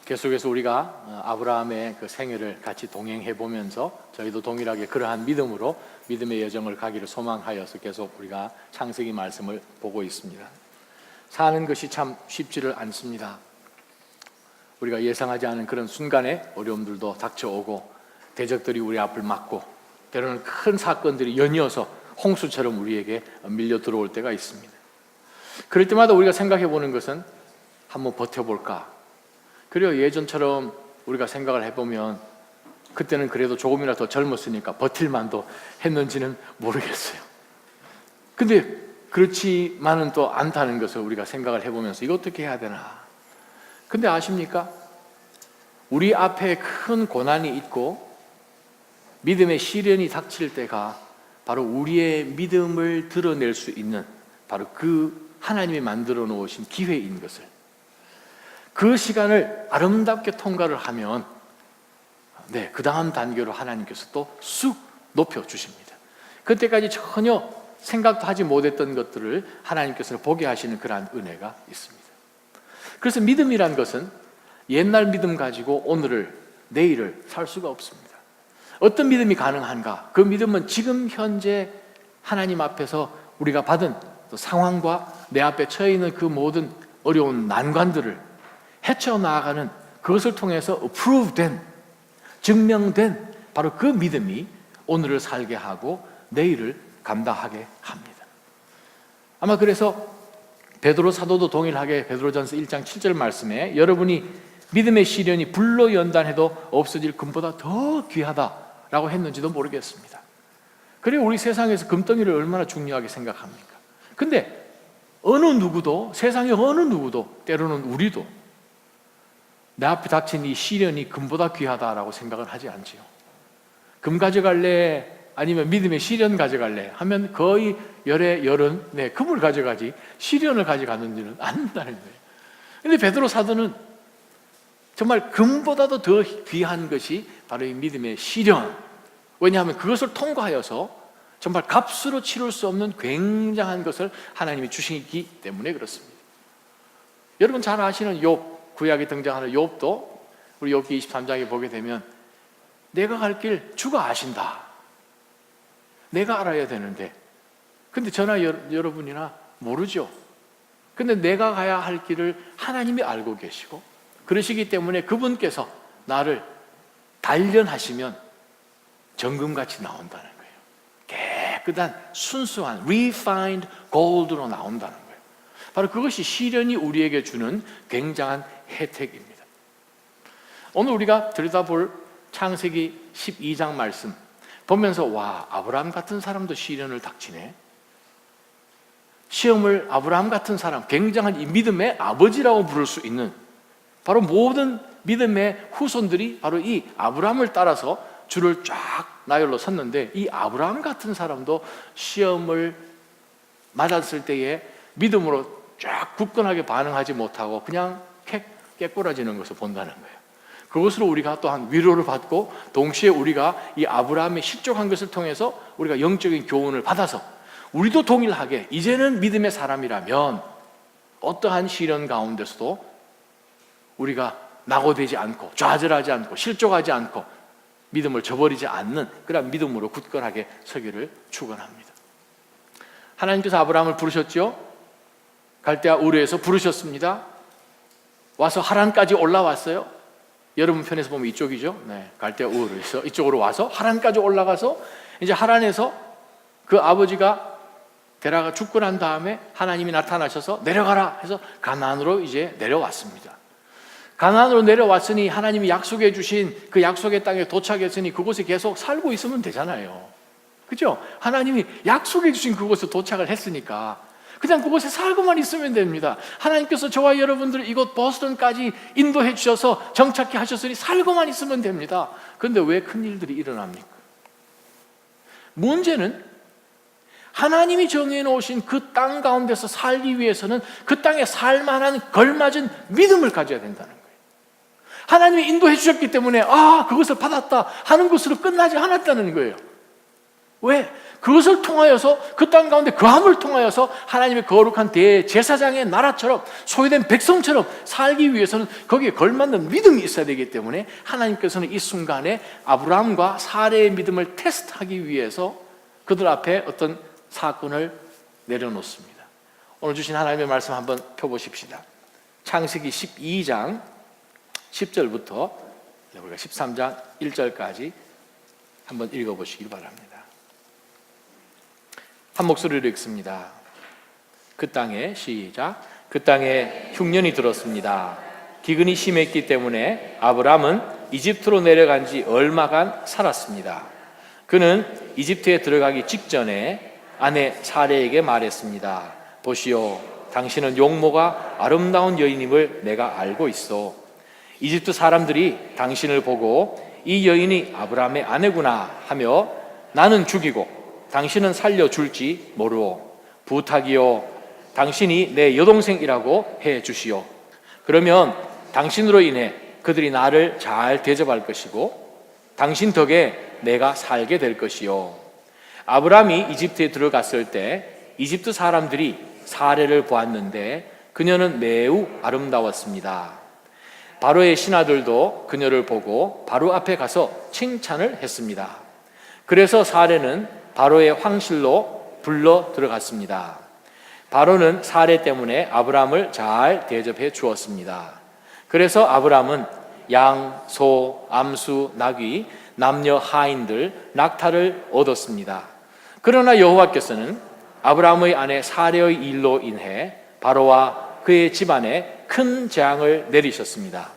계속해서 우리가 아브라함의 그 생애를 같이 동행해 보면서 저희도 동일하게 그러한 믿음으로 믿음의 여정을 가기를 소망하여서 계속 우리가 창세기 말씀을 보고 있습니다. 사는 것이 참 쉽지를 않습니다. 우리가 예상하지 않은 그런 순간에 어려움들도 닥쳐오고 대적들이 우리 앞을 막고 때로는 큰 사건들이 연이어서 홍수처럼 우리에게 밀려 들어올 때가 있습니다. 그럴 때마다 우리가 생각해 보는 것은 한번 버텨볼까? 그리고 예전처럼 우리가 생각을 해보면 그때는 그래도 조금이라도 더 젊었으니까 버틸만도 했는지는 모르겠어요. 근데 그렇지만은 또 않다는 것을 우리가 생각을 해보면서 이거 어떻게 해야 되나? 근데 아십니까? 우리 앞에 큰 고난이 있고 믿음의 시련이 닥칠 때가 바로 우리의 믿음을 드러낼 수 있는 바로 그 하나님이 만들어 놓으신 기회인 것을, 그 시간을 아름답게 통과를 하면 그 다음 단계로 하나님께서 또 쑥 높여주십니다. 그때까지 전혀 생각도 하지 못했던 것들을 하나님께서 보게 하시는 그러한 은혜가 있습니다. 그래서 믿음이란 것은 옛날 믿음 가지고 오늘을, 내일을 살 수가 없습니다. 어떤 믿음이 가능한가? 그 믿음은 지금 현재 하나님 앞에서 우리가 받은 상황과 내 앞에 처해 있는 그 모든 어려운 난관들을 헤쳐나가는, 그것을 통해서 approve된, 증명된 바로 그 믿음이 오늘을 살게 하고 내일을 감당하게 합니다. 아마 그래서 베드로 사도도 동일하게 베드로전서 1장 7절 말씀에 여러분이 믿음의 시련이 불로 연단해도 없어질 금보다 더 귀하다라고 했는지도 모르겠습니다. 그리고 우리 세상에서 금덩이를 얼마나 중요하게 생각합니까? 근데 어느 누구도, 세상의 어느 누구도, 때로는 우리도 내 앞에 닥친 이 시련이 금보다 귀하다라고 생각을 하지 않지요. 금 가져갈래? 아니면 믿음의 시련 가져갈래? 하면 거의 열의 열은 금을 가져가지 시련을 가져가는지는 않는다는 거예요. 그런데 베드로 사도는 정말 금보다도 더 귀한 것이 바로 이 믿음의 시련. 왜냐하면 그것을 통과하여서 정말 값으로 치룰 수 없는 굉장한 것을 하나님이 주시기 때문에 그렇습니다. 여러분 잘 아시는 욥, 구약에 등장하는 욥도 우리 욥기 23장에 보게 되면 내가 갈 길 주가 아신다. 내가 알아야 되는데, 근데 저나 여러분이나 모르죠. 근데 내가 가야 할 길을 하나님이 알고 계시고 그러시기 때문에 그분께서 나를 단련하시면 정금같이 나온다는 거예요. 깨끗한 순수한 refined gold로 나온다는 거예요. 바로 그것이 시련이 우리에게 주는 굉장한 혜택입니다. 오늘 우리가 들여다볼 창세기 12장 말씀 보면서 와, 아브라함 같은 사람도 시련을 닥치네. 시험을 아브라함 같은 사람, 굉장한 이 믿음의 아버지라고 부를 수 있는 바로 모든 믿음의 후손들이 바로 이 아브라함을 따라서 줄을 쫙 나열로 섰는데, 이 아브라함 같은 사람도 시험을 맞았을 때에 믿음으로 쫙 굳건하게 반응하지 못하고 그냥 깨꼬라지는 것을 본다는 거예요. 그것으로 우리가 또한 위로를 받고 동시에 우리가 이 아브라함의 실족한 것을 통해서 우리가 영적인 교훈을 받아서 우리도 동일하게 이제는 믿음의 사람이라면 어떠한 시련 가운데서도 우리가 낙오되지 않고 좌절하지 않고 실족하지 않고 믿음을 저버리지 않는 그런 믿음으로 굳건하게 서기를 축원합니다. 하나님께서 아브라함을 부르셨죠. 갈대아 우르에서 부르셨습니다. 와서 하란까지 올라왔어요. 여러분 편에서 보면 이쪽이죠. 갈대아 우르에서 이쪽으로 와서 하란까지 올라가서 이제 하란에서 그 아버지가 데라가 죽고 난 다음에 하나님이 나타나셔서 내려가라 해서 가나안으로 이제 내려왔습니다. 가나안으로 내려왔으니 하나님이 약속해 주신 그 약속의 땅에 도착했으니 그곳에 계속 살고 있으면 되잖아요. 그죠? 하나님이 약속해 주신 그곳에 도착을 했으니까 그냥 그곳에 살고만 있으면 됩니다. 하나님께서 저와 여러분들을 이곳 보스턴까지 인도해 주셔서 정착케 하셨으니 살고만 있으면 됩니다. 그런데 왜 큰일들이 일어납니까? 문제는 하나님이 정해 놓으신 그 땅 가운데서 살기 위해서는 그 땅에 살만한 걸맞은 믿음을 가져야 된다는 거예요. 하나님이 인도해 주셨기 때문에 그것을 받았다 하는 것으로 끝나지 않았다는 거예요. 왜? 그것을 통하여서 그 땅 가운데 그함을 통하여서 하나님의 거룩한 대제사장의 나라처럼 소유된 백성처럼 살기 위해서는 거기에 걸맞는 믿음이 있어야 되기 때문에 하나님께서는 이 순간에 아브라함과 사레의 믿음을 테스트하기 위해서 그들 앞에 어떤 사건을 내려놓습니다. 오늘 주신 하나님의 말씀 한번 펴보십시다. 창세기 12장 10절부터 우리가 13장 1절까지 한번 읽어보시기 바랍니다. 한 목소리로 읽습니다. 그 땅에 시작. 그 땅에 흉년이 들었습니다. 기근이 심했기 때문에 아브람은 이집트로 내려간 지 얼마간 살았습니다. 그는 이집트에 들어가기 직전에 아내 사레에게 말했습니다. 보시오, 당신은 용모가 아름다운 여인임을 내가 알고 있어. 이집트 사람들이 당신을 보고 이 여인이 아브람의 아내구나 하며 나는 죽이고 당신은 살려줄지 모르오. 부탁이요, 당신이 내 여동생이라고 해 주시오. 그러면 당신으로 인해 그들이 나를 잘 대접할 것이고 당신 덕에 내가 살게 될 것이요. 아브람이 이집트에 들어갔을 때 이집트 사람들이 사레를 보았는데 그녀는 매우 아름다웠습니다. 바로의 신하들도 그녀를 보고 바로 앞에 가서 칭찬을 했습니다. 그래서 사레는 바로의 황실로 불러 들어갔습니다. 바로는 사레 때문에 아브람을 잘 대접해 주었습니다. 그래서 아브람은 양, 소, 암수, 나귀, 남녀 하인들, 낙타를 얻었습니다. 그러나 여호와께서는 아브람의 아내 사레의 일로 인해 바로와 그의 집안에 큰 재앙을 내리셨습니다.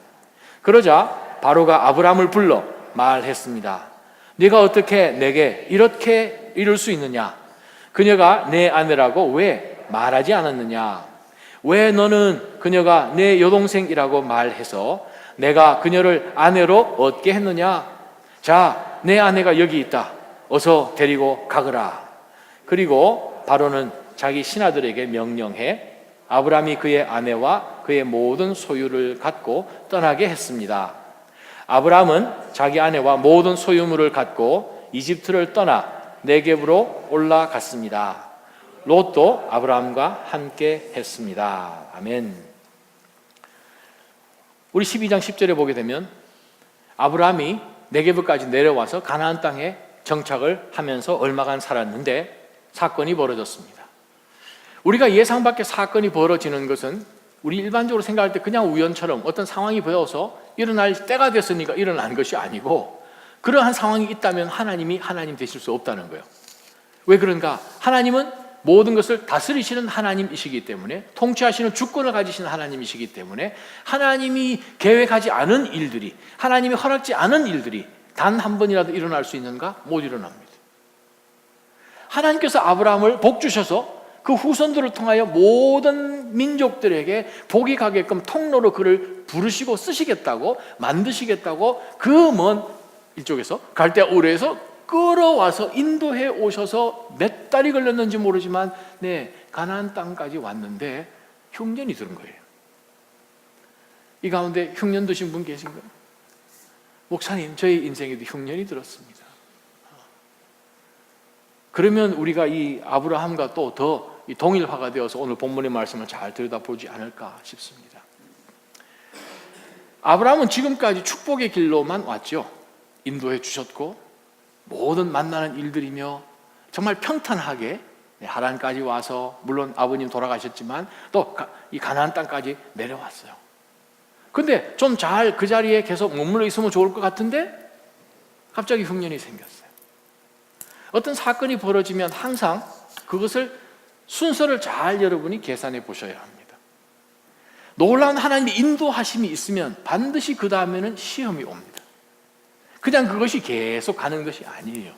그러자 바로가 아브람을 불러 말했습니다. 네가 어떻게 내게 이렇게 이룰 수 있느냐? 그녀가 내 아내라고 왜 말하지 않았느냐? 왜 너는 그녀가 내 여동생이라고 말해서 내가 그녀를 아내로 얻게 했느냐? 자, 내 아내가 여기 있다. 어서 데리고 가거라. 그리고 바로는 자기 신하들에게 명령해 아브람이 그의 아내와 그의 모든 소유를 갖고 떠나게 했습니다. 아브람은 자기 아내와 모든 소유물을 갖고 이집트를 떠나 네겝으로 올라갔습니다. 롯도 아브람과 함께 했습니다. 아멘. 우리 12장 10절에 보게 되면 아브람이 네겝까지 내려와서 가나안 땅에 정착을 하면서 얼마간 살았는데 사건이 벌어졌습니다. 우리가 예상 밖의 사건이 벌어지는 것은 우리 일반적으로 생각할 때 그냥 우연처럼 어떤 상황이 보여서 일어날 때가 됐으니까 일어난 것이 아니고 그러한 상황이 있다면 하나님이 하나님 되실 수 없다는 거예요. 왜 그런가? 하나님은 모든 것을 다스리시는 하나님이시기 때문에, 통치하시는 주권을 가지시는 하나님이시기 때문에 하나님이 계획하지 않은 일들이, 하나님이 허락지 않은 일들이 단 한 번이라도 일어날 수 있는가? 못 일어납니다. 하나님께서 아브라함을 복 주셔서 그 후손들을 통하여 모든 민족들에게 복이 가게끔 통로로 그를 부르시고 쓰시겠다고, 만드시겠다고 그 먼 이쪽에서 갈대아 우르에서 끌어와서 인도해 오셔서 몇 달이 걸렸는지 모르지만 가나안 땅까지 왔는데 흉년이 들은 거예요. 이 가운데 흉년 드신 분 계신가요? 목사님, 저희 인생에도 흉년이 들었습니다. 그러면 우리가 이 아브라함과 또 더 동일화가 되어서 오늘 본문의 말씀을 잘 들여다보지 않을까 싶습니다. 아브라함은 지금까지 축복의 길로만 왔죠. 인도해 주셨고 모든 만나는 일들이며 정말 평탄하게 하란까지 와서, 물론 아버님 돌아가셨지만 또 이 가나안 땅까지 내려왔어요. 근데 좀 잘 그 자리에 계속 머물러 있으면 좋을 것 같은데 갑자기 흉년이 생겼어요. 어떤 사건이 벌어지면 항상 그것을 순서를 잘 여러분이 계산해 보셔야 합니다. 놀라운 하나님의 인도하심이 있으면 반드시 그 다음에는 시험이 옵니다. 그냥 그것이 계속 가는 것이 아니에요.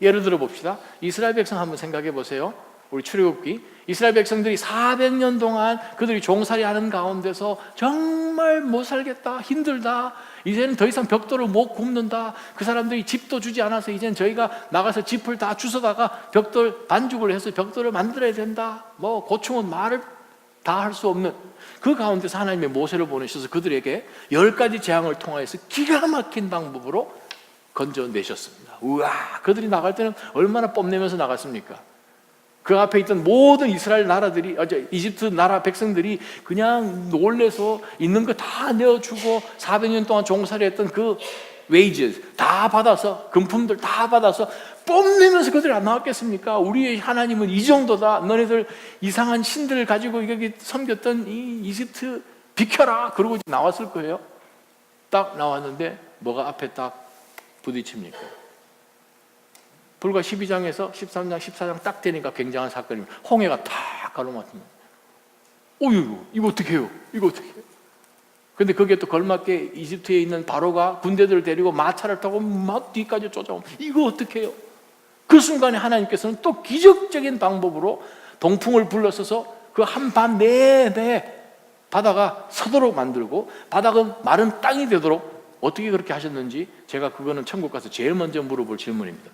예를 들어 봅시다. 이스라엘 백성 한번 생각해 보세요. 우리 출애굽기, 이스라엘 백성들이 400년 동안 그들이 종살이하는 가운데서 정말 못 살겠다, 힘들다, 이제는 더 이상 벽돌을 못 굽는다, 그 사람들이 집도 주지 않아서 이제는 저희가 나가서 집을 다 주워다가 벽돌 반죽을 해서 벽돌을 만들어야 된다, 뭐 고충은 말을 다 할 수 없는 그 가운데서 하나님의 모세를 보내셔서 그들에게 10가지 재앙을 통하여서 기가 막힌 방법으로 건져내셨습니다. 우와, 그들이 나갈 때는 얼마나 뽐내면서 나갔습니까? 그 앞에 있던 모든 이스라엘 나라들이, 이집트 나라 백성들이 그냥 놀래서 있는 거 다 내어주고 400년 동안 종살이 했던 그 웨이즈 다 받아서, 금품들 다 받아서 뽐내면서 그들이 안 나왔겠습니까? 우리의 하나님은 이 정도다. 너네들 이상한 신들을 가지고 여기 섬겼던 이 이집트 비켜라. 그러고 나왔을 거예요. 딱 나왔는데 뭐가 앞에 딱 부딪힙니까? 불과 12장에서 13장, 14장 딱 되니까 굉장한 사건입니다. 홍해가 탁 가로막힙니다. 어휴, 이거 어떻게 해요? 이거 어떻게 해요? 근데 거기에 또 걸맞게 이집트에 있는 바로가 군대들을 데리고 마차를 타고 막 뒤까지 쫓아옵니다. 이거 어떻게 해요? 그 순간에 하나님께서는 또 기적적인 방법으로 동풍을 불러서서 그 한밤 내내 바다가 서도록 만들고 바닥은 마른 땅이 되도록 어떻게 그렇게 하셨는지 제가 그거는 천국 가서 제일 먼저 물어볼 질문입니다.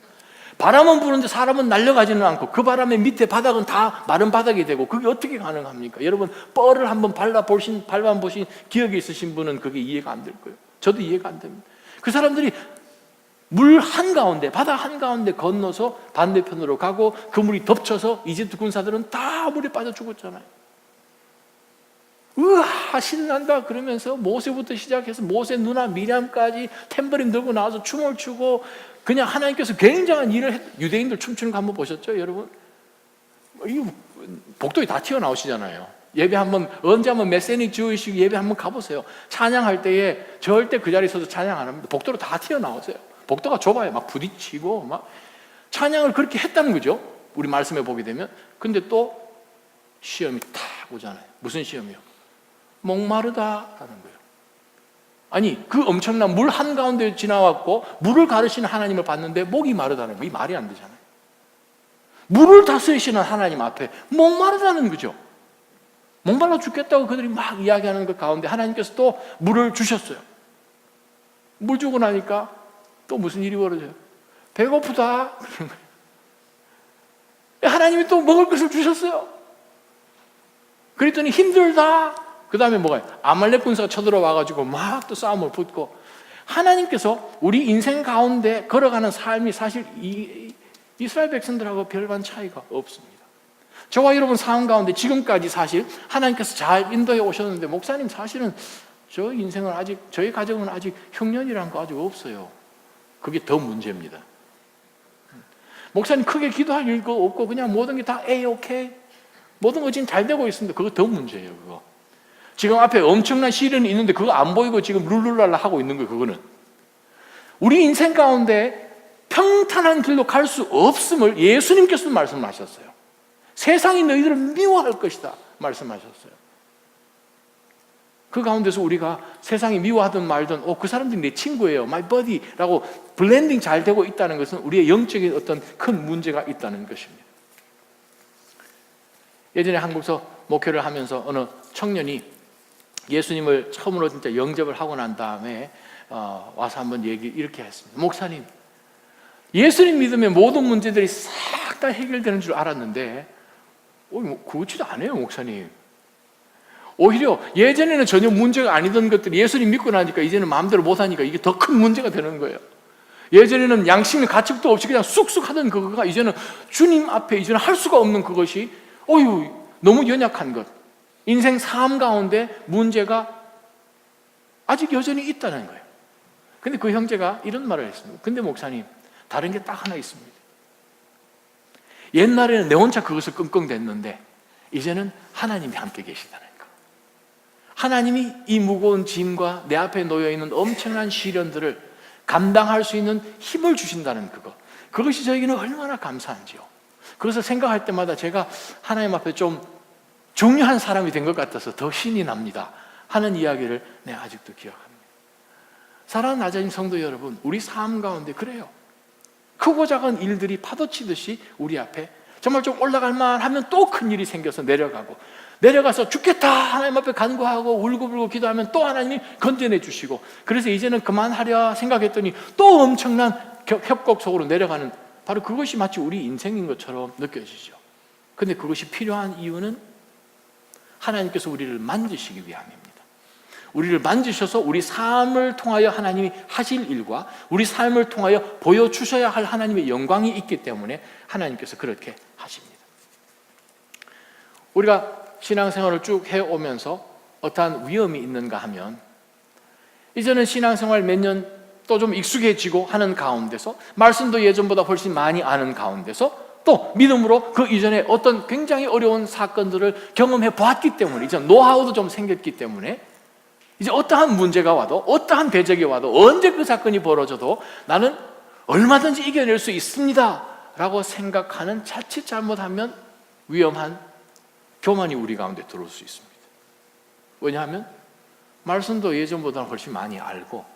바람은 부는데 사람은 날아가지는 않고 그 바람의 밑에 바닥은 다 마른 바닥이 되고 그게 어떻게 가능합니까? 여러분 뻘을 한번 밟아보신 기억이 있으신 분은 그게 이해가 안 될 거예요. 저도 이해가 안 됩니다. 그 사람들이 물 한가운데, 바다 한가운데 건너서 반대편으로 가고 그 물이 덮쳐서 이집트 군사들은 다 물에 빠져 죽었잖아요. 우와, 신난다 그러면서 모세부터 시작해서 모세 누나 미리암까지 탬버린 들고 나와서 춤을 추고 그냥 하나님께서 굉장한 일을 유대인들 춤추는 거 한번 보셨죠, 여러분? 이거 복도에 다 튀어나오시잖아요. 예배 한번, 언제 한번 메시닉 주이식 예배 한번 가보세요. 찬양할 때에 절대 그 자리에 서서 찬양 안 합니다. 복도로 다 튀어나오세요. 복도가 좁아요. 막 부딪히고 막 찬양을 그렇게 했다는 거죠. 우리 말씀에 보게 되면. 근데 또 시험이 탁 오잖아요. 무슨 시험이요? 목마르다라는 거예요. 아니, 그 엄청난 물 한가운데 지나왔고 물을 가르치는 하나님을 봤는데 목이 마르다는 거, 이 말이 안 되잖아요. 물을 다스리시는 하나님 앞에 목마르다는 거죠. 목말라 죽겠다고 그들이 막 이야기하는 그 가운데 하나님께서 또 물을 주셨어요. 물 주고 나니까 또 무슨 일이 벌어져요? 배고프다 그런 거예요. 하나님이 또 먹을 것을 주셨어요. 그랬더니 힘들다. 그 다음에 뭐가요? 아말렉 군사가 쳐들어와가지고 막 또 싸움을 붙고. 하나님께서 우리 인생 가운데 걸어가는 삶이 사실 이스라엘 백성들하고 별반 차이가 없습니다. 저와 여러분 삶 가운데 지금까지 사실 하나님께서 잘 인도해 오셨는데, 목사님 사실은 저 인생은 아직, 저희 가정은 아직 흉년이라는 거 아직 없어요. 그게 더 문제입니다. 목사님 크게 기도할 일도 없고 그냥 모든 게 다 A-OK, 모든 거 지금 잘 되고 있습니다. 그거 더 문제예요. 그거 지금 앞에 엄청난 시련이 있는데 그거 안 보이고 지금 룰루랄라 하고 있는 거예요. 그거는 우리 인생 가운데 평탄한 길로 갈 수 없음을 예수님께서도 말씀하셨어요. 세상이 너희들을 미워할 것이다 말씀하셨어요. 그 가운데서 우리가 세상이 미워하든 말든 그 사람들이 내 친구예요, my buddy라고 블렌딩 잘 되고 있다는 것은 우리의 영적인 어떤 큰 문제가 있다는 것입니다. 예전에 한국서 목회를 하면서 어느 청년이 예수님을 처음으로 진짜 영접을 하고 난 다음에 와서 한번 이렇게 했습니다. 목사님, 예수님 믿으면 모든 문제들이 싹 다 해결되는 줄 알았는데 그렇지도 않아요, 목사님. 오히려 예전에는 전혀 문제가 아니던 것들이 예수님 믿고 나니까 이제는 마음대로 못하니까 이게 더 큰 문제가 되는 거예요. 예전에는 양심의 가책도 없이 그냥 쑥쑥 하던 그거가 이제는 주님 앞에 이제는 할 수가 없는 그것이 너무 연약한 것, 인생 삶 가운데 문제가 아직 여전히 있다는 거예요. 근데 그 형제가 이런 말을 했습니다. 근데 목사님, 다른 게 딱 하나 있습니다. 옛날에는 내 혼자 그것을 끙끙댔는데 이제는 하나님이 함께 계시다는 거. 하나님이 이 무거운 짐과 내 앞에 놓여있는 엄청난 시련들을 감당할 수 있는 힘을 주신다는 그것이 저에게는 얼마나 감사한지요. 그것을 생각할 때마다 제가 하나님 앞에 좀 중요한 사람이 된 것 같아서 더 신이 납니다 하는 이야기를 내가 아직도 기억합니다. 사랑하는 나자님 성도 여러분, 우리 삶 가운데 그래요. 크고 작은 일들이 파도치듯이 우리 앞에 정말 좀 올라갈만 하면 또 큰 일이 생겨서 내려가서 죽겠다 하나님 앞에 간구하고 울고불고 기도하면 또 하나님이 건져내 주시고, 그래서 이제는 그만하려 생각했더니 또 엄청난 협곡 속으로 내려가는, 바로 그것이 마치 우리 인생인 것처럼 느껴지죠. 근데 그것이 필요한 이유는 하나님께서 우리를 만지시기 위함입니다. 우리를 만지셔서 우리 삶을 통하여 하나님이 하실 일과 우리 삶을 통하여 보여주셔야 할 하나님의 영광이 있기 때문에 하나님께서 그렇게 하십니다. 우리가 신앙생활을 쭉 해오면서 어떠한 위험이 있는가 하면, 이제는 신앙생활 몇 년 또 좀 익숙해지고 하는 가운데서, 말씀도 예전보다 훨씬 많이 아는 가운데서, 또 믿음으로 그 이전에 어떤 굉장히 어려운 사건들을 경험해 보았기 때문에, 이제 노하우도 좀 생겼기 때문에, 이제 어떠한 문제가 와도, 어떠한 대적이 와도, 언제 그 사건이 벌어져도 나는 얼마든지 이겨낼 수 있습니다 라고 생각하는, 자칫 잘못하면 위험한 교만이 우리 가운데 들어올 수 있습니다. 왜냐하면 말씀도 예전보다는 훨씬 많이 알고,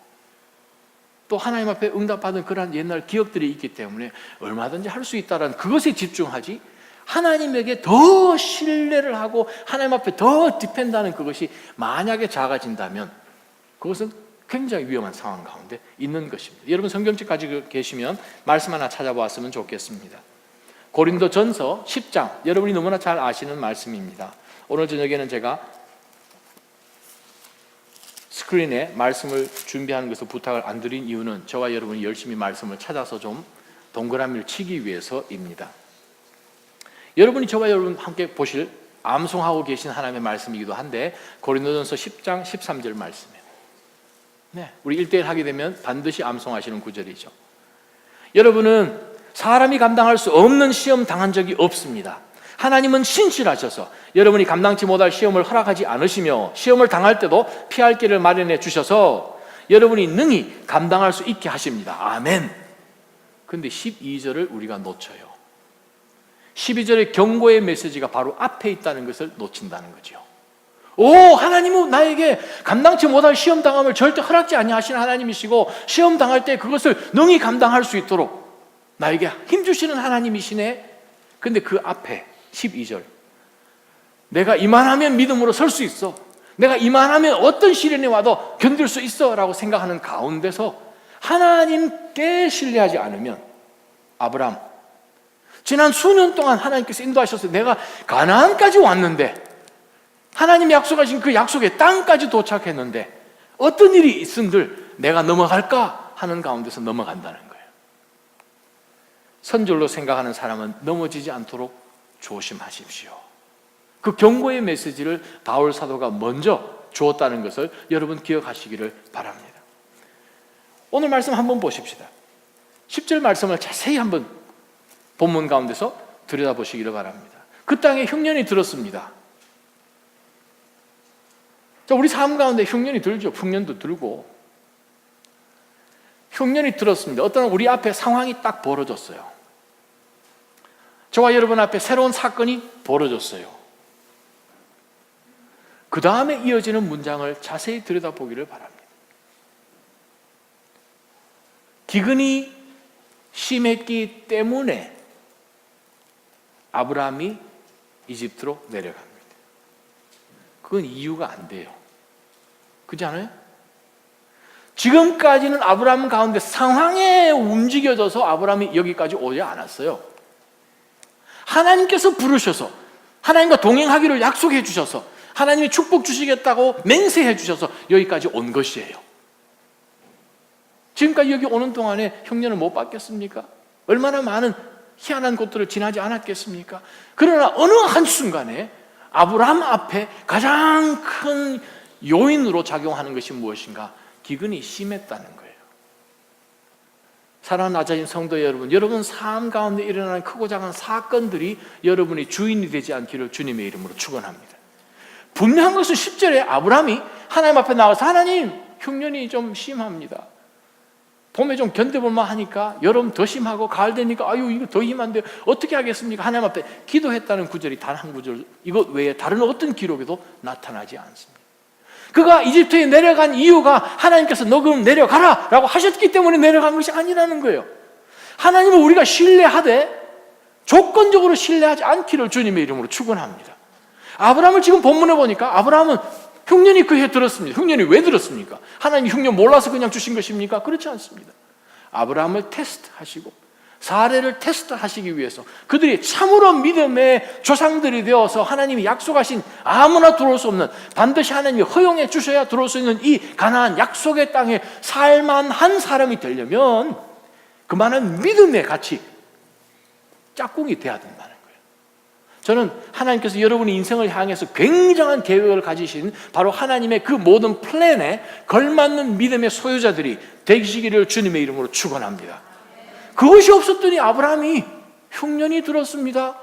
또 하나님 앞에 응답받은 그러한 옛날 기억들이 있기 때문에 얼마든지 할 수 있다는 그것에 집중하지, 하나님에게 더 신뢰를 하고 하나님 앞에 더 디펜드하는 그것이 만약에 작아진다면 그것은 굉장히 위험한 상황 가운데 있는 것입니다. 여러분 성경책 가지고 계시면 말씀 하나 찾아보았으면 좋겠습니다. 고린도전서 10장, 여러분이 너무나 잘 아시는 말씀입니다. 오늘 저녁에는 제가 스크린에 말씀을 준비하는 것을 부탁을 안 드린 이유는 저와 여러분이 열심히 말씀을 찾아서 좀 동그라미를 치기 위해서입니다. 여러분이 저와 여러분 함께 보실, 암송하고 계신 하나님의 말씀이기도 한데, 고린도전서 10장 13절 말씀이에요. 네, 우리 1대1 하게 되면 반드시 암송하시는 구절이죠. 여러분은 사람이 감당할 수 없는 시험 당한 적이 없습니다. 하나님은 신실하셔서 여러분이 감당치 못할 시험을 허락하지 않으시며, 시험을 당할 때도 피할 길을 마련해 주셔서 여러분이 능히 감당할 수 있게 하십니다. 아멘. 그런데 12절을 우리가 놓쳐요. 12절의 경고의 메시지가 바로 앞에 있다는 것을 놓친다는 거죠. 하나님은 나에게 감당치 못할 시험 당함을 절대 허락지 아니하시는 하나님이시고, 시험 당할 때 그것을 능히 감당할 수 있도록 나에게 힘주시는 하나님이시네. 근데 그 앞에 12절, 내가 이만하면 믿음으로 설 수 있어, 내가 이만하면 어떤 시련이 와도 견딜 수 있어 라고 생각하는 가운데서 하나님께 신뢰하지 않으면, 아브라함, 지난 수년 동안 하나님께서 인도하셔서 내가 가나안까지 왔는데, 하나님이 약속하신 그 약속의 땅까지 도착했는데 어떤 일이 있은들 내가 넘어갈까 하는 가운데서 넘어간다는 거예요. 선줄로 생각하는 사람은 넘어지지 않도록 조심하십시오. 그 경고의 메시지를 바울 사도가 먼저 주었다는 것을 여러분 기억하시기를 바랍니다. 오늘 말씀 한번 보십시다. 10절 말씀을 자세히 한번 본문 가운데서 들여다보시기를 바랍니다. 그 땅에 흉년이 들었습니다. 자, 우리 삶 가운데 흉년이 들죠. 흉년도 들고. 흉년이 들었습니다. 어떤 우리 앞에 상황이 딱 벌어졌어요. 저와 여러분 앞에 새로운 사건이 벌어졌어요. 그 다음에 이어지는 문장을 자세히 들여다보기를 바랍니다. 기근이 심했기 때문에 아브라함이 이집트로 내려갑니다. 그건 이유가 안 돼요. 그렇지 않아요? 지금까지는 아브라함 가운데 상황에 움직여져서 아브라함이 여기까지 오지 않았어요. 하나님께서 부르셔서, 하나님과 동행하기를 약속해 주셔서, 하나님이 축복 주시겠다고 맹세해 주셔서 여기까지 온 것이에요. 지금까지 여기 오는 동안에 흉년을 못 받겠습니까? 얼마나 많은 희한한 곳들을 지나지 않았겠습니까? 그러나 어느 한순간에 아브라함 앞에 가장 큰 요인으로 작용하는 것이 무엇인가? 기근이 심했다는 거예요. 사랑하는 아자인 성도 여러분, 여러분 삶 가운데 일어나는 크고 작은 사건들이 여러분이 주인이 되지 않기를 주님의 이름으로 축원합니다. 분명한 것은 10절에 아브라함이 하나님 앞에 나와서, 하나님, 흉년이 좀 심합니다. 봄에 좀 견뎌볼만 하니까 여름 더 심하고 가을 되니까 아유 이거 더 심한데 어떻게 하겠습니까? 하나님 앞에 기도했다는 구절이 단 한 구절, 이것 외에 다른 어떤 기록에도 나타나지 않습니다. 그가 이집트에 내려간 이유가 하나님께서 너 그럼 내려가라 라고 하셨기 때문에 내려간 것이 아니라는 거예요. 하나님을 우리가 신뢰하되 조건적으로 신뢰하지 않기를 주님의 이름으로 축원합니다. 아브라함을 지금 본문에 보니까 아브라함은 흉년이 그 해 들었습니다. 흉년이 왜 들었습니까? 하나님이 흉년 몰라서 그냥 주신 것입니까? 그렇지 않습니다. 아브라함을 테스트하시고 사례를 테스트하시기 위해서 그들이 참으로 믿음의 조상들이 되어서 하나님이 약속하신 아무나 들어올 수 없는, 반드시 하나님이 허용해 주셔야 들어올 수 있는 이 가나안 약속의 땅에 살만한 사람이 되려면 그만한 믿음의 가치, 짝꿍이 돼야 된다는 거예요. 저는 하나님께서 여러분의 인생을 향해서 굉장한 계획을 가지신 바로 하나님의 그 모든 플랜에 걸맞는 믿음의 소유자들이 되시기를 주님의 이름으로 축원합니다. 그것이 없었더니 아브라함이 흉년이 들었습니다.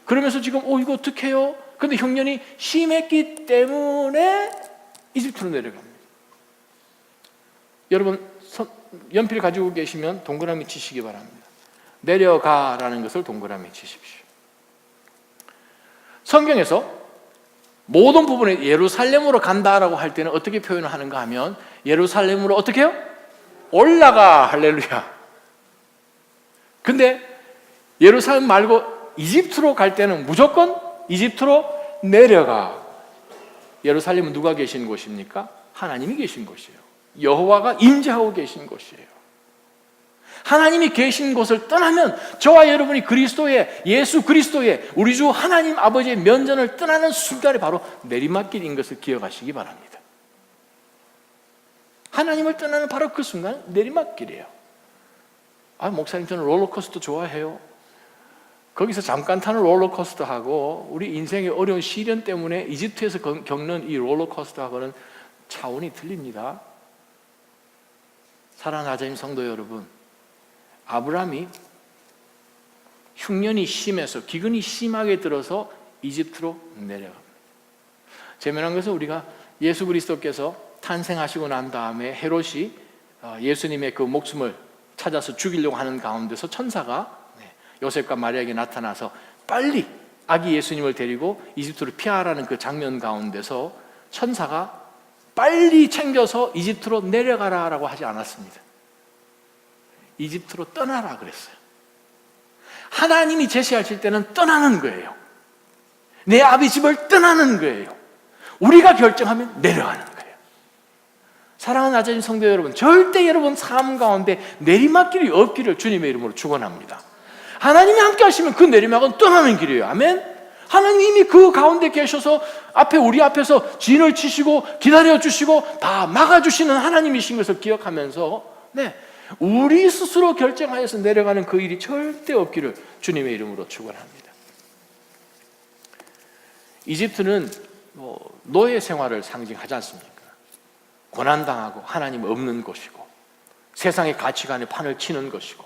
그러면서 지금 이거 어떡해요? 근데 흉년이 심했기 때문에 이집트로 내려갑니다. 여러분 연필 가지고 계시면 동그라미 치시기 바랍니다. 내려가라는 것을 동그라미 치십시오. 성경에서 모든 부분에 예루살렘으로 간다라고 할 때는 어떻게 표현을 하는가 하면 예루살렘으로 어떻게 해요? 올라가. 할렐루야. 근데 예루살렘 말고 이집트로 갈 때는 무조건 이집트로 내려가. 예루살렘은 누가 계신 곳입니까? 하나님이 계신 곳이에요. 여호와가 임재하고 계신 곳이에요. 하나님이 계신 곳을 떠나면 저와 여러분이 그리스도의, 예수 그리스도의, 우리 주 하나님 아버지의 면전을 떠나는 순간이 바로 내리막길인 것을 기억하시기 바랍니다. 하나님을 떠나는 바로 그 순간은 내리막길이에요. 목사님 저는 롤러코스터 좋아해요. 거기서 잠깐 타는 롤러코스터하고 우리 인생의 어려운 시련 때문에 이집트에서 겪는 이 롤러코스터하고는 차원이 틀립니다. 사랑하는 하나님 성도 여러분, 아브라함이 흉년이 심해서 기근이 심하게 들어서 이집트로 내려갑니다. 재미난 것은 우리가 예수 그리스도께서 탄생하시고 난 다음에 헤롯이 예수님의 그 목숨을 찾아서 죽이려고 하는 가운데서 천사가 요셉과 마리아에게 나타나서 빨리 아기 예수님을 데리고 이집트로 피하라는 그 장면 가운데서 천사가 빨리 챙겨서 이집트로 내려가라라고 하지 않았습니다. 이집트로 떠나라 그랬어요. 하나님이 제시하실 때는 떠나는 거예요. 내 아비 집을 떠나는 거예요. 우리가 결정하면 내려가는 거예요. 사랑하는 아자인 성도 여러분, 절대 여러분 삶 가운데 내리막길이 없기를 주님의 이름으로 축원합니다. 하나님이 함께 하시면 그 내리막은 떠나는 길이에요. 아멘. 하나님이 그 가운데 계셔서 우리 앞에서 진을 치시고 기다려주시고 다 막아주시는 하나님이신 것을 기억하면서 우리 스스로 결정하여서 내려가는 그 일이 절대 없기를 주님의 이름으로 축원합니다. 이집트는 노예 생활을 상징하지 않습니까? 고난당하고 하나님 없는 곳이고 세상의 가치관에 판을 치는 것이고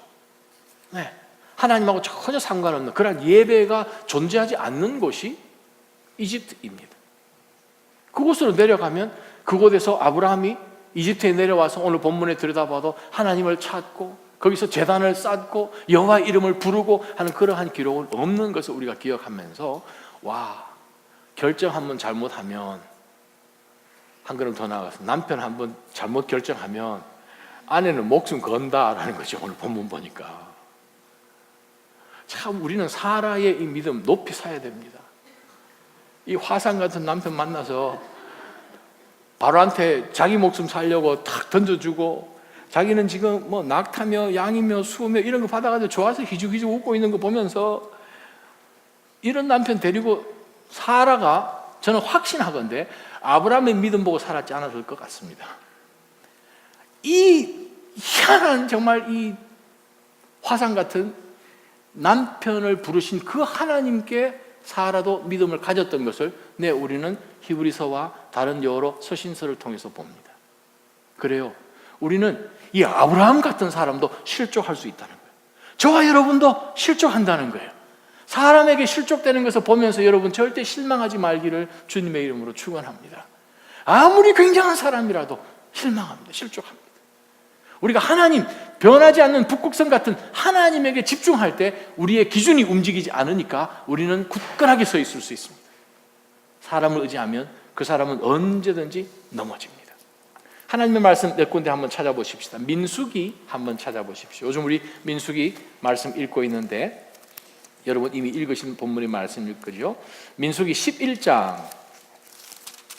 하나님하고 전혀 상관없는 그런 예배가 존재하지 않는 곳이 이집트입니다. 그곳으로 내려가면 그곳에서 아브라함이 이집트에 내려와서 오늘 본문에 들여다봐도 하나님을 찾고 거기서 제단을 쌓고 여호와의 이름을 부르고 하는 그러한 기록은 없는 것을 우리가 기억하면서 결정 한번 잘못하면 한 걸음 더 나아가서 남편 한번 잘못 결정하면 아내는 목숨 건다라는 거죠. 오늘 본문 보니까 참 우리는 사라의 이 믿음 높이 사야 됩니다. 이 화상 같은 남편 만나서 바로한테 자기 목숨 살려고 탁 던져주고 자기는 지금 낙타며 양이며 수며 이런 거 받아가지고 좋아서 희죽희죽 웃고 있는 거 보면서 이런 남편 데리고 사라가 저는 확신하건대 아브라함의 믿음 보고 살았지 않았을 것 같습니다. 이 희한한 정말 이 화상 같은 남편을 부르신 그 하나님께 사라도 믿음을 가졌던 것을 우리는 히브리서와 다른 여러 서신서를 통해서 봅니다. 그래요. 우리는 이 아브라함 같은 사람도 실족할 수 있다는 거예요. 저와 여러분도 실족한다는 거예요. 사람에게 실족되는 것을 보면서 여러분 절대 실망하지 말기를 주님의 이름으로 축원합니다. 아무리 굉장한 사람이라도 실망합니다. 실족합니다. 우리가 하나님, 변하지 않는 북극성 같은 하나님에게 집중할 때 우리의 기준이 움직이지 않으니까 우리는 굳건하게 서 있을 수 있습니다. 사람을 의지하면 그 사람은 언제든지 넘어집니다. 하나님의 말씀 몇 군데 한번 찾아보십시다. 민수기 한번 찾아보십시오. 요즘 우리 민수기 말씀 읽고 있는데 여러분 이미 읽으신 본문의 말씀일 거죠. 민수기 11장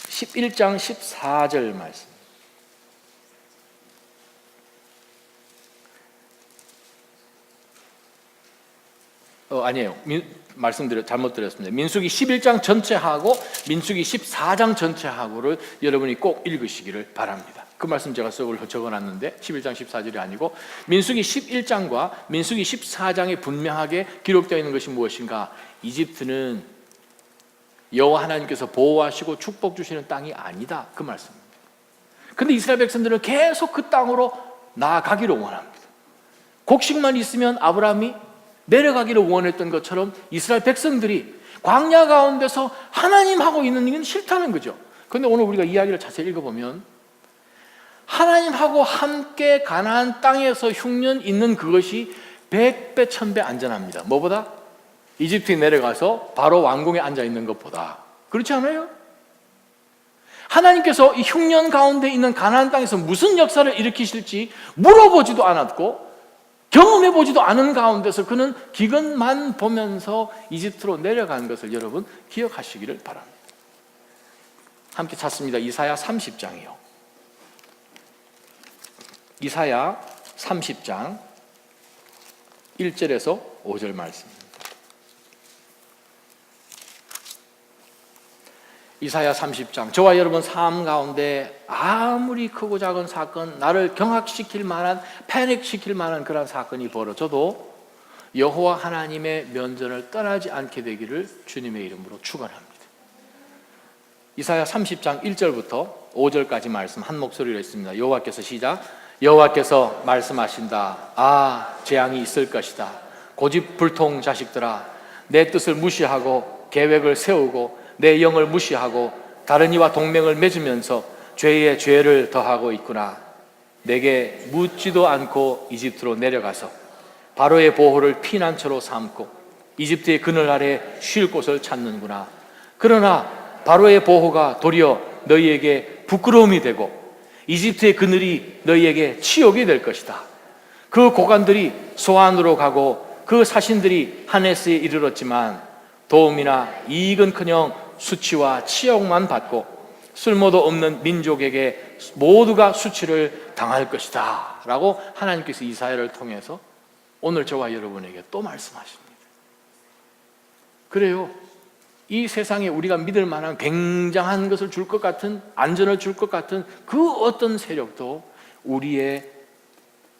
14절 말씀. 아니에요. 잘못 드렸습니다. 민수기 11장 전체하고 민수기 14장 전체하고를 여러분이 꼭 읽으시기를 바랍니다. 그 말씀 제가 적어놨는데 11장 14절이 아니고 민수기 11장과 민수기 14장에 분명하게 기록되어 있는 것이 무엇인가? 이집트는 여호와 하나님께서 보호하시고 축복 주시는 땅이 아니다, 그 말씀입니다. 근데 이스라엘 백성들은 계속 그 땅으로 나아가기를 원합니다. 곡식만 있으면 아브라함이 내려가기를 원했던 것처럼 이스라엘 백성들이 광야 가운데서 하나님하고 있는 일은 싫다는 거죠. 그런데 오늘 우리가 이야기를 자세히 읽어보면 하나님하고 함께 가나안 땅에서 흉년 있는 그것이 100배 1000배 안전합니다. 뭐보다? 이집트에 내려가서 바로 왕궁에 앉아 있는 것보다. 그렇지 않아요? 하나님께서 이 흉년 가운데 있는 가나안 땅에서 무슨 역사를 일으키실지 물어보지도 않았고 경험해보지도 않은 가운데서 그는 기근만 보면서 이집트로 내려간 것을 여러분 기억하시기를 바랍니다. 함께 찾습니다. 이사야 30장이요. 이사야 30장 1절에서 5절 말씀입니다. 이사야 30장, 저와 여러분 삶 가운데 아무리 크고 작은 사건, 나를 경악시킬 만한, 패닉시킬 만한 그런 사건이 벌어져도 여호와 하나님의 면전을 떠나지 않게 되기를 주님의 이름으로 축원합니다. 이사야 30장 1절부터 5절까지 말씀 한 목소리로 했습니다. 여호와께서 시작. 여호와께서 말씀하신다. 재앙이 있을 것이다. 고집불통 자식들아, 내 뜻을 무시하고 계획을 세우고 내 영을 무시하고 다른 이와 동맹을 맺으면서 죄에 죄를 더하고 있구나. 내게 묻지도 않고 이집트로 내려가서 바로의 보호를 피난처로 삼고 이집트의 그늘 아래 쉴 곳을 찾는구나. 그러나 바로의 보호가 도리어 너희에게 부끄러움이 되고 이집트의 그늘이 너희에게 치욕이 될 것이다. 그 고관들이 소안으로 가고 그 사신들이 하네스에 이르렀지만 도움이나 이익은커녕 수치와 치욕만 받고 쓸모도 없는 민족에게 모두가 수치를 당할 것이다 라고 하나님께서 이사야를 통해서 오늘 저와 여러분에게 또 말씀하십니다. 그래요, 이 세상에 우리가 믿을 만한 굉장한 것을 줄 것 같은, 안전을 줄 것 같은 그 어떤 세력도 우리의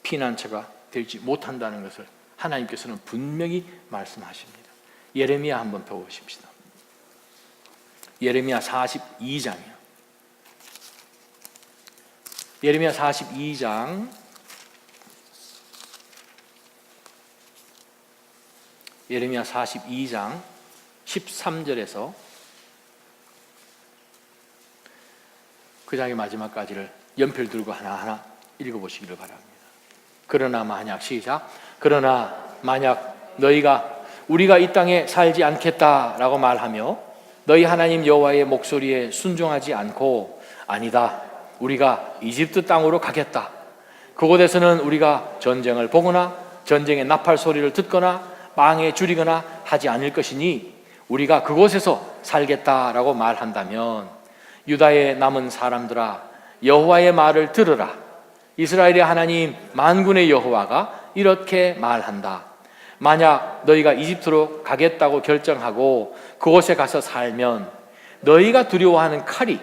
피난처가 되지 못한다는 것을 하나님께서는 분명히 말씀하십니다. 예레미야 한번 더 보십시다. 예레미야 42장이요. 예레미야 42장 13절에서 그 장의 마지막까지를 연필 들고 하나하나 읽어보시기를 바랍니다. 그러나 만약, 시작. 그러나 만약 우리가 이 땅에 살지 않겠다라고 말하며 너희 하나님 여호와의 목소리에 순종하지 않고 아니다, 우리가 이집트 땅으로 가겠다. 그곳에서는 우리가 전쟁을 보거나 전쟁의 나팔 소리를 듣거나 망에 줄이거나 하지 않을 것이니 우리가 그곳에서 살겠다라고 말한다면 유다의 남은 사람들아, 여호와의 말을 들으라. 이스라엘의 하나님 만군의 여호와가 이렇게 말한다. 만약 너희가 이집트로 가겠다고 결정하고 그곳에 가서 살면 너희가 두려워하는 칼이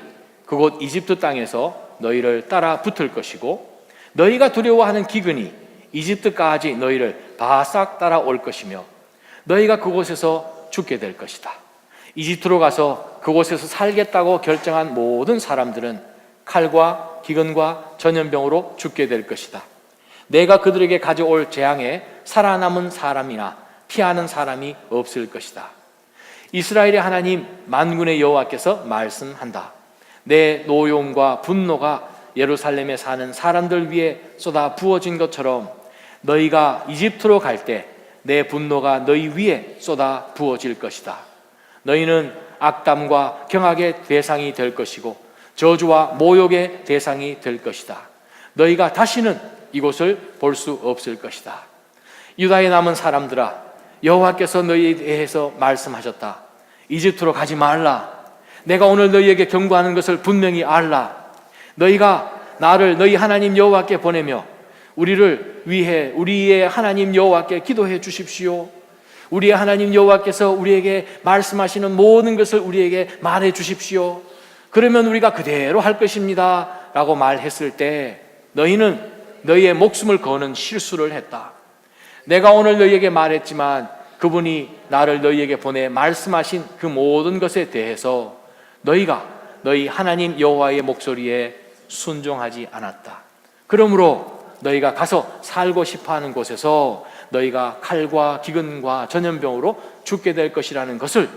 그곳 이집트 땅에서 너희를 따라 붙을 것이고 너희가 두려워하는 기근이 이집트까지 너희를 바싹 따라올 것이며 너희가 그곳에서 죽게 될 것이다. 이집트로 가서 그곳에서 살겠다고 결정한 모든 사람들은 칼과 기근과 전염병으로 죽게 될 것이다. 내가 그들에게 가져올 재앙에 살아남은 사람이나 피하는 사람이 없을 것이다. 이스라엘의 하나님 만군의 여호와께서 말씀한다. 내 노여움과 분노가 예루살렘에 사는 사람들 위에 쏟아 부어진 것처럼 너희가 이집트로 갈 때 내 분노가 너희 위에 쏟아 부어질 것이다. 너희는 악담과 경악의 대상이 될 것이고 저주와 모욕의 대상이 될 것이다. 너희가 다시는 이곳을 볼 수 없을 것이다. 유다에 남은 사람들아, 여호와께서 너희에 대해서 말씀하셨다. 이집트로 가지 말라. 내가 오늘 너희에게 경고하는 것을 분명히 알라. 너희가 나를 너희 하나님 여호와께 보내며 우리를 위해 우리의 하나님 여호와께 기도해 주십시오. 우리의 하나님 여호와께서 우리에게 말씀하시는 모든 것을 우리에게 말해 주십시오. 그러면 우리가 그대로 할 것입니다 라고 말했을 때 너희는 너희의 목숨을 거는 실수를 했다. 내가 오늘 너희에게 말했지만 그분이 나를 너희에게 보내 말씀하신 그 모든 것에 대해서 너희가 너희 하나님 여호와의 목소리에 순종하지 않았다. 그러므로 너희가 가서 살고 싶어하는 곳에서 너희가 칼과 기근과 전염병으로 죽게 될 것이라는 것을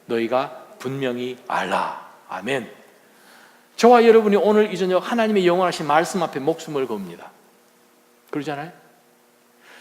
너희가 분명히 알라. 아멘. 저와 여러분이 오늘 이 저녁 하나님의 영원하신 말씀 앞에 목숨을 겁니다. 그러잖아요.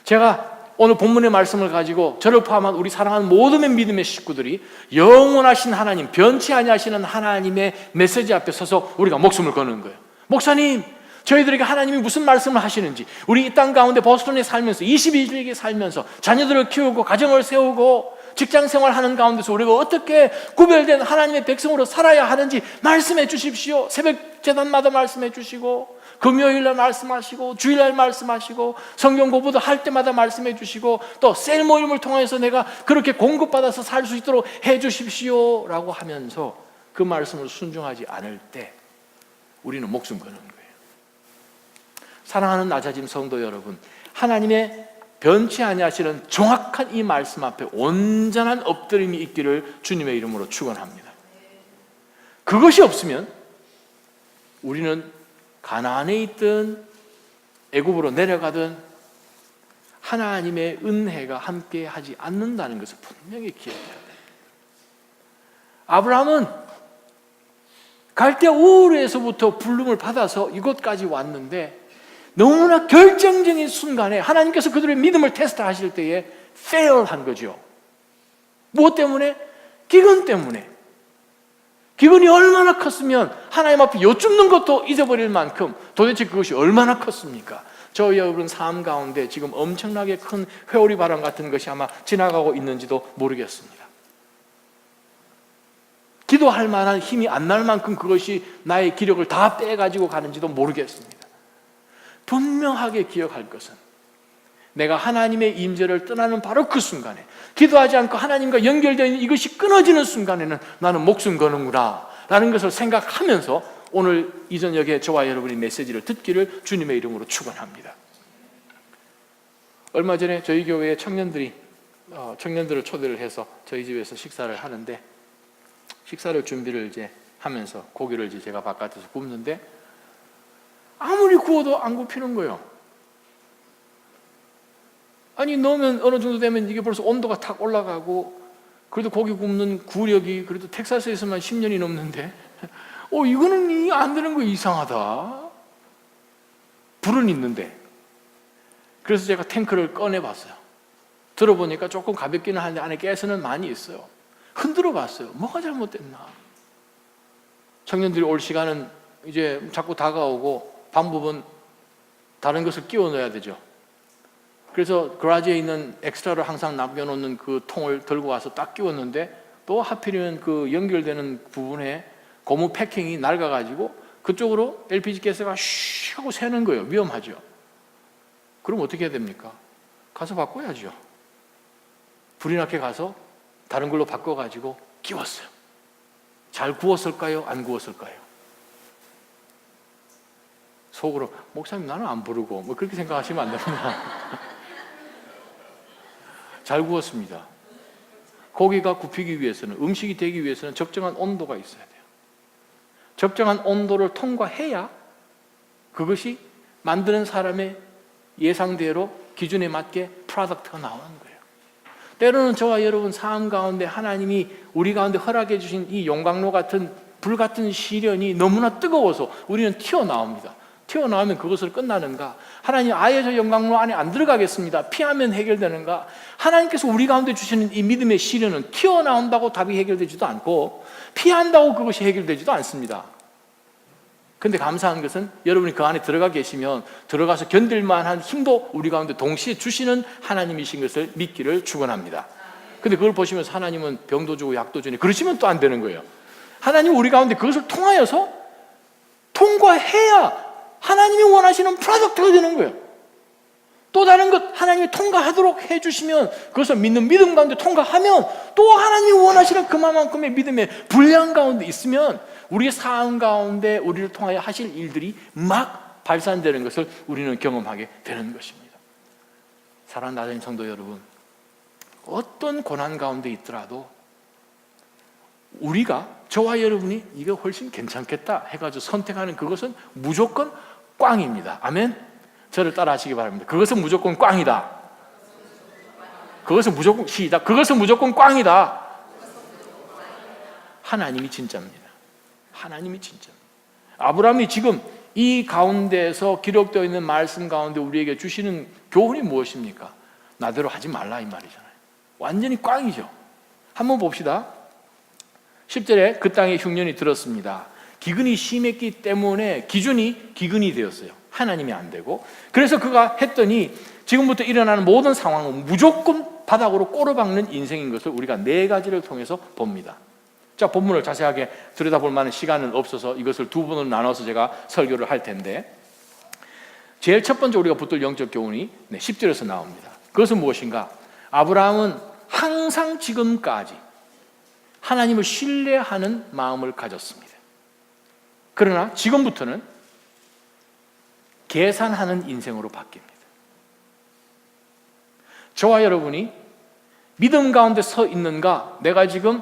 제가 오늘 본문의 말씀을 가지고 저를 포함한 우리 사랑하는 모든 믿음의 식구들이 영원하신 하나님, 변치 아니하시는 하나님의 메시지 앞에 서서 우리가 목숨을 거는 거예요. 목사님, 저희들에게 하나님이 무슨 말씀을 하시는지, 우리 이 땅 가운데 보스턴에 살면서 22세기에 살면서 자녀들을 키우고 가정을 세우고 직장 생활하는 가운데서 우리가 어떻게 구별된 하나님의 백성으로 살아야 하는지 말씀해 주십시오. 새벽 제단마다 말씀해 주시고 금요일날 말씀하시고 주일날 말씀하시고 성경 공부도 할 때마다 말씀해 주시고 또 셀 모임을 통해서 내가 그렇게 공급받아서 살 수 있도록 해 주십시오 라고 하면서 그 말씀을 순종하지 않을 때 우리는 목숨 거는 거예요. 사랑하는 낮아짐 성도 여러분, 하나님의 변치 아니하시는 정확한 이 말씀 앞에 온전한 엎드림이 있기를 주님의 이름으로 축원합니다. 그것이 없으면 우리는 가나안에 있든 애굽으로 내려가든 하나님의 은혜가 함께 하지 않는다는 것을 분명히 기억해야 돼요. 아브라함은 갈대아 우르에서부터 부름을 받아서 이곳까지 왔는데 너무나 결정적인 순간에 하나님께서 그들의 믿음을 테스트하실 때에 fail한 거죠. 무엇 때문에? 기근 때문에. 기근이 얼마나 컸으면 하나님 앞에 여쭙는 것도 잊어버릴 만큼 도대체 그것이 얼마나 컸습니까? 저 여러분 삶 가운데 지금 엄청나게 큰 회오리 바람 같은 것이 아마 지나가고 있는지도 모르겠습니다. 기도할 만한 힘이 안 날 만큼 그것이 나의 기력을 다 빼가지고 가는지도 모르겠습니다. 분명하게 기억할 것은 내가 하나님의 임재를 떠나는 바로 그 순간에, 기도하지 않고 하나님과 연결되어 있는 이것이 끊어지는 순간에는 나는 목숨 거는구나 라는 것을 생각하면서 오늘 이 저녁에 저와 여러분이 메시지를 듣기를 주님의 이름으로 축원합니다. 얼마 전에 저희 교회에 청년들을 초대를 해서 저희 집에서 식사를 하는데, 식사를 준비를 이제 하면서 고기를 이제 제가 바깥에서 굽는데 아무리 구워도 안 굽히는 거예요. 아니 넣으면 어느 정도 되면 이게 벌써 온도가 탁 올라가고, 그래도 고기 굽는 구력이 그래도 텍사스에서만 10년이 넘는데 이거는 이게 안 되는 거 이상하다. 불은 있는데. 그래서 제가 탱크를 꺼내 봤어요. 들어보니까 조금 가볍기는 한데 안에 가스는 많이 있어요. 흔들어 봤어요. 뭐가 잘못됐나. 청년들이 올 시간은 이제 자꾸 다가오고 방법은 다른 것을 끼워 넣어야 되죠. 그래서 그라지에 있는 엑스트라를 항상 남겨놓는 그 통을 들고 와서 딱 끼웠는데 또 하필이면 그 연결되는 부분에 고무 패킹이 낡아가지고 그쪽으로 LPG 가스가 쉬 하고 새는 거예요. 위험하죠. 그럼 어떻게 해야 됩니까? 가서 바꿔야죠. 불이 나게 가서 다른 걸로 바꿔가지고 끼웠어요. 잘 구웠을까요? 안 구웠을까요? 속으로 목사님 나는 안 부르고 뭐 그렇게 생각하시면 안 됩니다. 잘 구웠습니다. 고기가 굽히기 위해서는, 음식이 되기 위해서는 적정한 온도가 있어야 돼요. 적정한 온도를 통과해야 그것이 만드는 사람의 예상대로 기준에 맞게 프로덕트가 나오는 거예요. 때로는 저와 여러분 삶 가운데 하나님이 우리 가운데 허락해 주신 이 용광로 같은 불같은 시련이 너무나 뜨거워서 우리는 튀어나옵니다. 튀어나오면 그것으로 끝나는가? 하나님 아예 저 영광로 안에 안 들어가겠습니다. 피하면 해결되는가? 하나님께서 우리 가운데 주시는 이 믿음의 시련은 튀어나온다고 답이 해결되지도 않고 피한다고 그것이 해결되지도 않습니다. 그런데 감사한 것은 여러분이 그 안에 들어가 계시면 들어가서 견딜 만한 힘도 우리 가운데 동시에 주시는 하나님이신 것을 믿기를 축원합니다. 근데 그걸 보시면서 하나님은 병도 주고 약도 주니 그러시면 또 안 되는 거예요. 하나님 우리 가운데 그것을 통하여서 통과해야 하나님이 원하시는 프로덕트가 되는 거예요. 또 다른 것 하나님이 통과하도록 해주시면, 그것을 믿는 믿음 가운데 통과하면, 또 하나님이 원하시는 그만큼의 믿음의 분량 가운데 있으면 우리의 삶 가운데 우리를 통하여 하실 일들이 막 발산되는 것을 우리는 경험하게 되는 것입니다. 사랑하는 나자인 성도 여러분, 어떤 고난 가운데 있더라도 우리가, 저와 여러분이 이거 훨씬 괜찮겠다 해가지고 선택하는 그것은 무조건 꽝입니다. 아멘? 저를 따라 하시기 바랍니다. 그것은 무조건 꽝이다. 그것은 무조건, 시작. 그것은 무조건 꽝이다. 하나님이 진짜입니다. 하나님이 진짜입니다. 아브라함이 지금 이 가운데에서 기록되어 있는 말씀 가운데 우리에게 주시는 교훈이 무엇입니까? 나대로 하지 말라 이 말이잖아요. 완전히 꽝이죠. 한번 봅시다. 10절에 그 땅에 흉년이 들었습니다. 기근이 심했기 때문에 기준이 기근이 되었어요. 하나님이 안 되고. 그래서 그가 했더니 지금부터 일어나는 모든 상황은 무조건 바닥으로 꼬르박는 인생인 것을 우리가 네 가지를 통해서 봅니다. 자, 본문을 자세하게 들여다볼 만한 시간은 없어서 이것을 두 번으로 나눠서 제가 설교를 할 텐데, 제일 첫 번째 우리가 붙들 영적 교훈이 10절에서 나옵니다. 그것은 무엇인가? 아브라함은 항상 지금까지 하나님을 신뢰하는 마음을 가졌습니다. 그러나 지금부터는 계산하는 인생으로 바뀝니다. 저와 여러분이 믿음 가운데 서 있는가, 내가 지금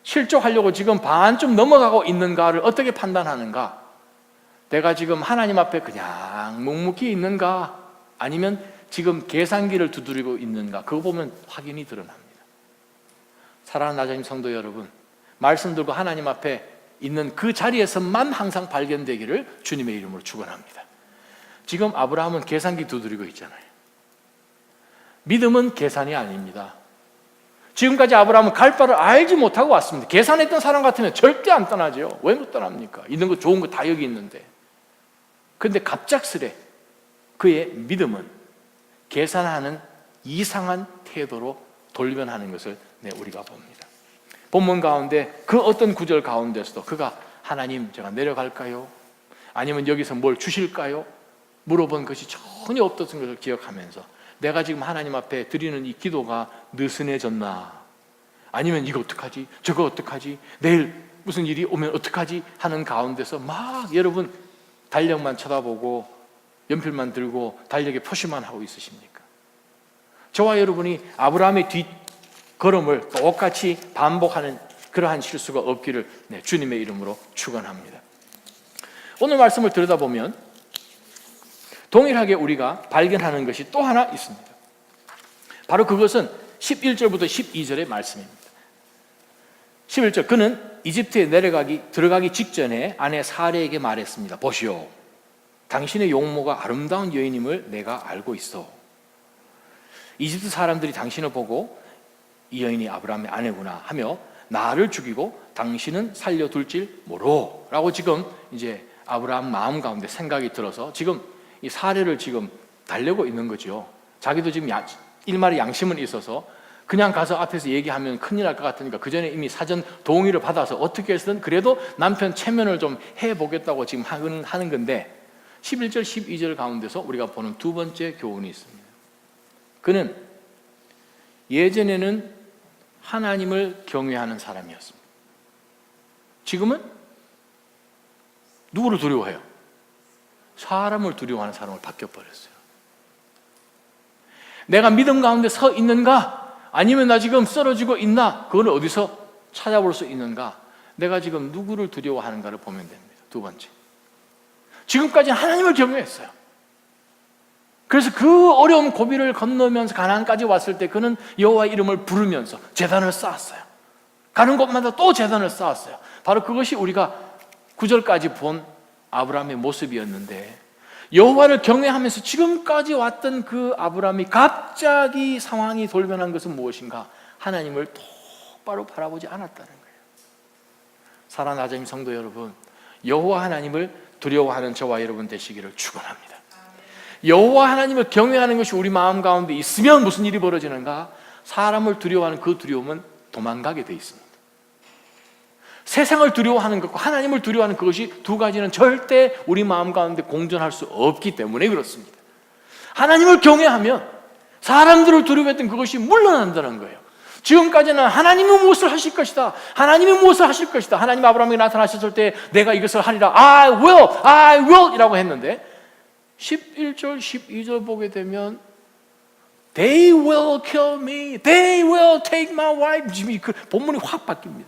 실족하려고 지금 반쯤 넘어가고 있는가를 어떻게 판단하는가? 내가 지금 하나님 앞에 그냥 묵묵히 있는가, 아니면 지금 계산기를 두드리고 있는가, 그거 보면 확인이 드러납니다. 사랑하는 나자님 성도 여러분, 말씀 들고 하나님 앞에 있는 그 자리에서만 항상 발견되기를 주님의 이름으로 축원합니다. 지금 아브라함은 계산기 두드리고 있잖아요. 믿음은 계산이 아닙니다. 지금까지 아브라함은 갈 바를 알지 못하고 왔습니다. 계산했던 사람 같으면 절대 안 떠나죠. 왜 못 떠납니까? 있는 거 좋은 거 다 여기 있는데. 그런데 갑작스레 그의 믿음은 계산하는 이상한 태도로 돌변하는 것을 우리가 봅니다. 본문 가운데 그 어떤 구절 가운데서도 그가 하나님, 제가 내려갈까요? 아니면 여기서 뭘 주실까요? 물어본 것이 전혀 없었던 것을 기억하면서, 내가 지금 하나님 앞에 드리는 이 기도가 느슨해졌나? 아니면 이거 어떡하지? 저거 어떡하지? 내일 무슨 일이 오면 어떡하지? 하는 가운데서 막 여러분 달력만 쳐다보고 연필만 들고 달력에 표시만 하고 있으십니까? 저와 여러분이 아브라함의 뒷걸음을 똑같이 반복하는 그러한 실수가 없기를 주님의 이름으로 축원합니다. 오늘 말씀을 들여다보면 동일하게 우리가 발견하는 것이 또 하나 있습니다. 바로 그것은 11절부터 12절의 말씀입니다. 11절, 그는 이집트에 들어가기 직전에 아내 사레에게 말했습니다. 보시오, 당신의 용모가 아름다운 여인임을 내가 알고 있어. 이집트 사람들이 당신을 보고 이 여인이 아브라함의 아내구나 하며 나를 죽이고 당신은 살려둘지 모로 라고 지금 이제 아브라함 마음 가운데 생각이 들어서 지금 이 사례를 지금 달래고 있는 거죠. 자기도 지금 일말의 양심은 있어서 그냥 가서 앞에서 얘기하면 큰일 날 것 같으니까 그 전에 이미 사전 동의를 받아서 어떻게 해서든 그래도 남편 체면을 좀 해보겠다고 지금 하는 건데, 11절 12절 가운데서 우리가 보는 두 번째 교훈이 있습니다. 그는 예전에는 하나님을 경외하는 사람이었습니다. 지금은 누구를 두려워해요? 사람을 두려워하는 사람을 바뀌어버렸어요. 내가 믿음 가운데 서 있는가? 아니면 나 지금 쓰러지고 있나? 그걸 어디서 찾아볼 수 있는가? 내가 지금 누구를 두려워하는가를 보면 됩니다. 두 번째, 지금까지 하나님을 경외했어요. 그래서 그 어려운 고비를 건너면서 가나안까지 왔을 때 그는 여호와의 이름을 부르면서 제단을 쌓았어요. 가는 곳마다 또 제단을 쌓았어요. 바로 그것이 우리가 9절까지 본 아브라함의 모습이었는데, 여호와를 경외하면서 지금까지 왔던 그 아브라함이 갑자기 상황이 돌변한 것은 무엇인가? 하나님을 똑바로 바라보지 않았다는 거예요. 사랑하는 하나님 성도 여러분, 여호와 하나님을 두려워하는 저와 여러분 되시기를 축원합니다. 여호와 하나님을 경외하는 것이 우리 마음 가운데 있으면 무슨 일이 벌어지는가? 사람을 두려워하는 그 두려움은 도망가게 돼 있습니다. 세상을 두려워하는 것과 하나님을 두려워하는 그것이 두 가지는 절대 우리 마음 가운데 공존할 수 없기 때문에 그렇습니다. 하나님을 경외하면 사람들을 두려워했던 그것이 물러난다는 거예요. 지금까지는 하나님이 무엇을 하실 것이다, 하나님이 무엇을 하실 것이다, 하나님 아브라함에게 나타나셨을 때 내가 이것을 하리라, I will 이라고 했는데 11절 12절 보게 되면 They will kill me, they will take my wife. 지금 그 본문이 확 바뀝니다.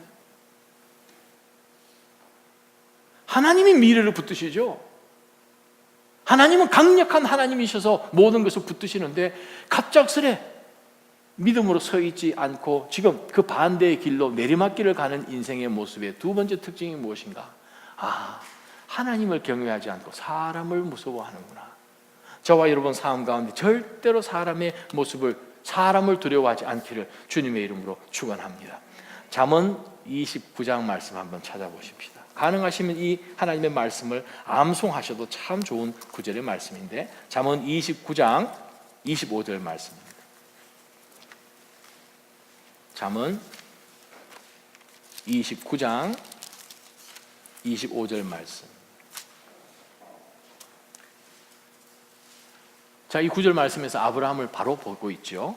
하나님이 미래를 붙드시죠. 하나님은 강력한 하나님이셔서 모든 것을 붙드시는데 갑작스레 믿음으로 서 있지 않고 지금 그 반대의 길로 내리막길을 가는 인생의 모습의 두 번째 특징이 무엇인가? 하나님을 경외하지 않고 사람을 무서워하는구나. 저와 여러분 삶 가운데 절대로 사람의 모습을, 사람을 두려워하지 않기를 주님의 이름으로 축원합니다. 잠언 29장 말씀 한번 찾아보십시다. 가능하시면 이 하나님의 말씀을 암송하셔도 참 좋은 구절의 말씀인데 잠언 29장 25절 말씀입니다. 잠언 29장 25절 말씀. 자, 이 9절 말씀에서 아브라함을 바로 보고 있죠.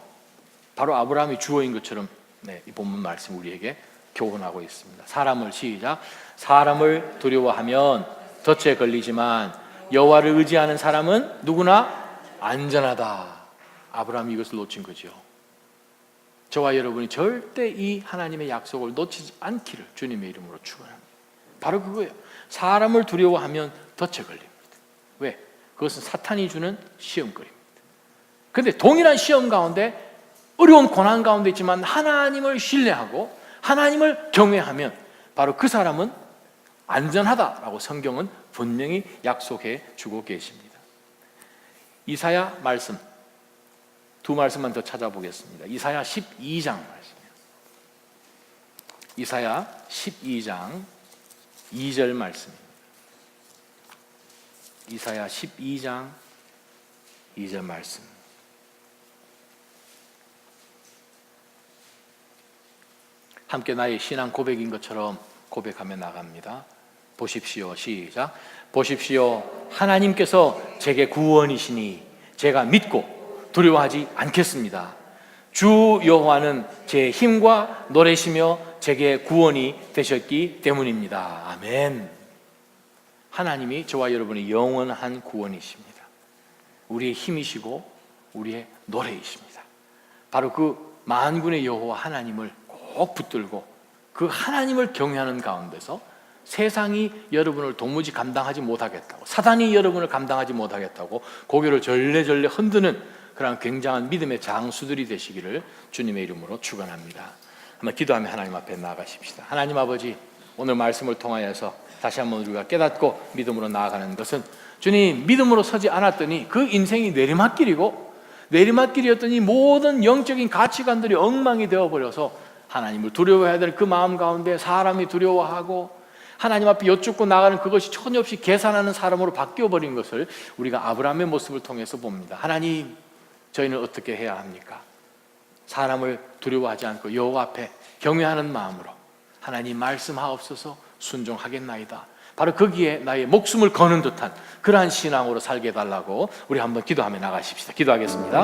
바로 아브라함이 주어인 것처럼 이 본문 말씀 우리에게 교훈하고 있습니다. 사람을 두려워하면 덫에 걸리지만 여호와를 의지하는 사람은 누구나 안전하다. 아브라함이 이것을 놓친 거죠. 저와 여러분이 절대 이 하나님의 약속을 놓치지 않기를 주님의 이름으로 축원합니다. 바로 그거예요. 사람을 두려워하면 덫에 걸립니다. 왜? 그것은 사탄이 주는 시험거리입니다. 그런데 동일한 시험 가운데, 어려운 고난 가운데 있지만 하나님을 신뢰하고 하나님을 경외하면 바로 그 사람은 안전하다라고 성경은 분명히 약속해 주고 계십니다. 이사야 말씀 두 말씀만 더 찾아보겠습니다. 이사야 12장 말씀이에요. 이사야 12장 2절 말씀입니다. 이사야 12장 2절 말씀. 함께 나의 신앙 고백인 것처럼 고백하며 나갑니다. 보십시오. 시작. 보십시오. 하나님께서 제게 구원이시니 제가 믿고 두려워하지 않겠습니다. 주 여호와는 제 힘과 노래시며 제게 구원이 되셨기 때문입니다. 아멘. 하나님이 저와 여러분의 영원한 구원이십니다. 우리의 힘이시고 우리의 노래이십니다. 바로 그 만군의 여호와 하나님을 꼭 붙들고 그 하나님을 경외하는 가운데서 세상이 여러분을 도무지 감당하지 못하겠다고, 사단이 여러분을 감당하지 못하겠다고 고개를 절레절레 흔드는 그런 굉장한 믿음의 장수들이 되시기를 주님의 이름으로 축원합니다. 한번 기도하며 하나님 앞에 나아가십시다. 하나님 아버지, 오늘 말씀을 통하여서 다시 한번 우리가 깨닫고 믿음으로 나아가는 것은, 주님, 믿음으로 서지 않았더니 그 인생이 내리막길이었더니 모든 영적인 가치관들이 엉망이 되어버려서 하나님을 두려워해야 될 그 마음 가운데 사람이 두려워하고 하나님 앞에 여쭙고 나가는 그것이 전혀 없이 계산하는 사람으로 바뀌어버린 것을 우리가 아브라함의 모습을 통해서 봅니다. 하나님, 저희는 어떻게 해야 합니까? 사람을 두려워하지 않고 여호와 앞에 경외하는 마음으로 하나님 말씀하옵소서 순종하겠나이다. 바로 거기에 나의 목숨을 거는 듯한 그러한 신앙으로 살게 해달라고 우리 한번 기도하며 나가십시다. 기도하겠습니다.